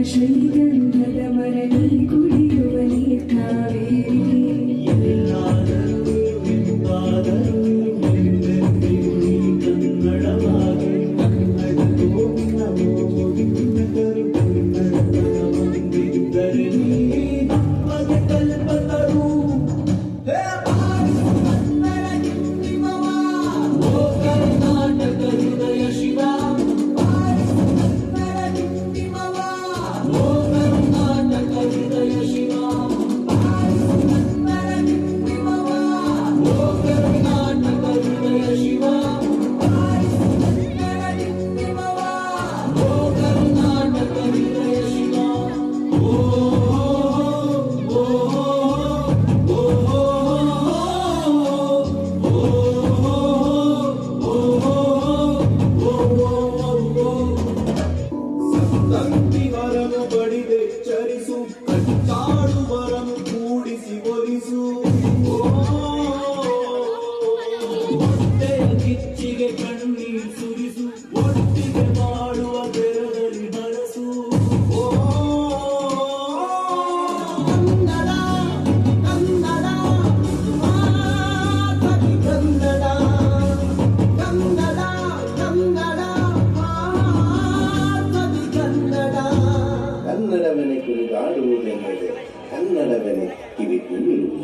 ಶ್ರೀಗಂಧದ ಮರಳಿ ಕುಡಿಯುವ ನೀರ್ಕಾವೇರಿ ಕನ್ನಡವಾಗಿ ಕನ್ನಡದು ನಮೋದಿದ್ದರು ಕನ್ನಡದಿದ್ದರೆ ನಮಗೆ ಕಲ್ಪತರು ಕರ್ನಾಟಕ ಹೃದಯ ಶಿವ ವರನು ಬಡಿದೆ ಚರಿಸು ಕಟ್ಟಾಡು ವರನು ಕೂಡಿಸಿ ಒಲಿಸು ಹೊಟ್ಟೆಯ ಕಿಚ್ಚಿಗೆ ಕಣ್ಣೀರ್ ಸುರಿಸು ಒಟ್ಟಿಗೆ ಮಾಡುವ ಬೆರದಲ್ಲಿ ಹರಸು ಕನ್ನಡ ಕನ್ನಡ ಕನ್ನಡ ಕನ್ನಡ ಕನ್ನಡ ಕನ್ನಡವನೆ ಕುಣಿದಾಡುವುದೆಂದರೆ ಕನ್ನಡವನೆ ಕಿವಿ ಕುಣಿಯುವುದು.